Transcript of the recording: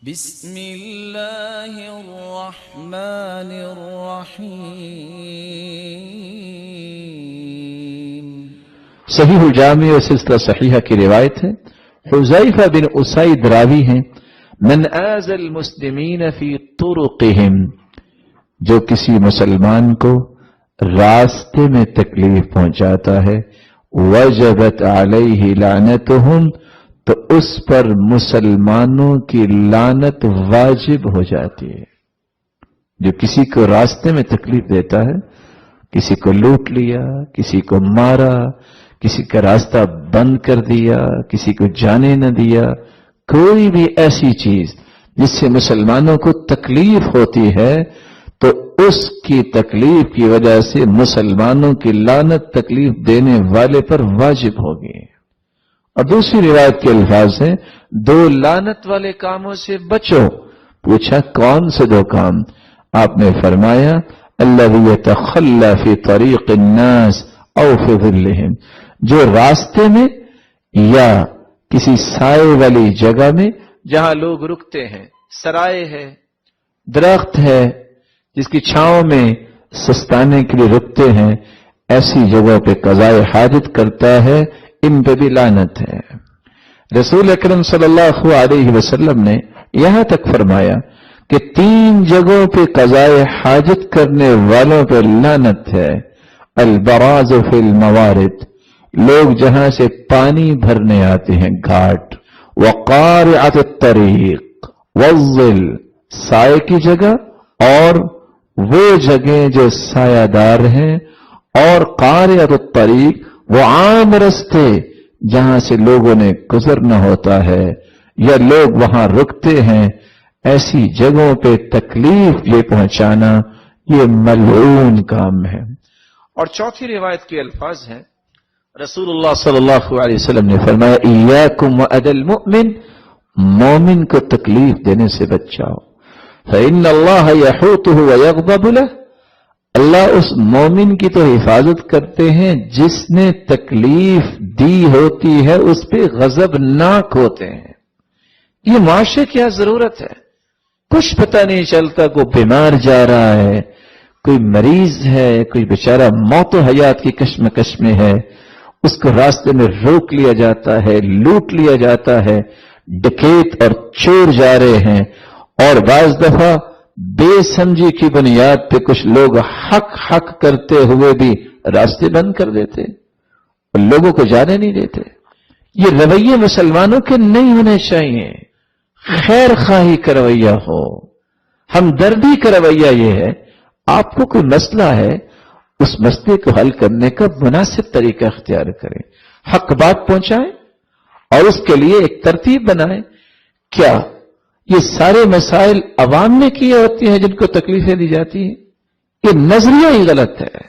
بسم اللہ الرحمن الرحیم۔ صحیح الجامع اور سلسلہ صحیحہ کی روایت ہے، حذیفہ بن اسید راوی ہیں، من آذى المسلمین فی طرقہم، جو کسی مسلمان کو راستے میں تکلیف پہنچاتا ہے، وجبت علیہ لعنتہم، تو اس پر مسلمانوں کی لعنت واجب ہو جاتی ہے۔ جو کسی کو راستے میں تکلیف دیتا ہے، کسی کو لوٹ لیا، کسی کو مارا، کسی کا راستہ بند کر دیا، کسی کو جانے نہ دیا، کوئی بھی ایسی چیز جس سے مسلمانوں کو تکلیف ہوتی ہے، تو اس کی تکلیف کی وجہ سے مسلمانوں کی لعنت تکلیف دینے والے پر واجب ہوگی۔ اور دوسری روایت کے الفاظ ہیں، دو لعنت والے کاموں سے بچو۔ پوچھا کون سے دو کام؟ آپ نے فرمایا الذی یتخلی فی طریق الناس او فی ظلہم، جو راستے میں یا کسی سائے والی جگہ میں جہاں لوگ رکتے ہیں، سرائے ہے، درخت ہے جس کی چھاؤں میں سستانے کے لیے رکتے ہیں، ایسی جگہ پہ قضاء حاجت کرتا ہے، ان پہ بھی لعنت ہے۔ رسول اکرم صلی اللہ علیہ وسلم نے یہاں تک فرمایا کہ 3 جگہوں پہ قضاء حاجت کرنے والوں پہ لعنت ہے۔ البراز فی الموارد، لوگ جہاں سے پانی بھرنے آتے ہیں، گھاٹ، وقارعۃ الطریق، والظل، سائے کی جگہ اور وہ جگہیں جو سایہ دار ہیں، اور قارعۃ الطریق، وہ عام رستے جہاں سے لوگوں نے گزرنا ہوتا ہے یا لوگ وہاں رکتے ہیں، ایسی جگہوں پہ تکلیف یہ پہنچانا یہ ملعون کام ہے۔ اور چوتھی روایت کے الفاظ ہیں، رسول اللہ صلی اللہ علیہ وسلم نے فرمایا ایاکم وأذى المؤمن، مومن کو تکلیف دینے سے بچاؤ، فإن اللہ یحوطہ ویغضب لہ، اللہ اس مومن کی تو حفاظت کرتے ہیں جس نے تکلیف دی ہوتی ہے، اس پہ غضبناک ہوتے ہیں۔ یہ معاشرے کیا ضرورت ہے؟ کچھ پتہ نہیں چلتا، کوئی بیمار جا رہا ہے، کوئی مریض ہے، کوئی بیچارہ موت و حیات کی کشمکش میں ہے، اس کو راستے میں روک لیا جاتا ہے، لوٹ لیا جاتا ہے، ڈکیت اور چور جا رہے ہیں، اور بعض دفعہ بے سمجھی کی بنیاد پہ کچھ لوگ حق کرتے ہوئے بھی راستے بند کر دیتے اور لوگوں کو جانے نہیں دیتے۔ یہ رویے مسلمانوں کے نہیں ہونے چاہیے۔ خیر خواہی کا رویہ ہو، ہمدردی کا رویہ یہ ہے، آپ کو کوئی مسئلہ ہے، اس مسئلے کو حل کرنے کا مناسب طریقہ اختیار کریں، حق بات پہنچائیں اور اس کے لیے ایک ترتیب بنائیں۔ کیا یہ سارے مسائل عوام نے کیے ہوتے ہیں جن کو تکلیفیں دی جاتی ہیں؟ یہ نظریہ ہی غلط ہے۔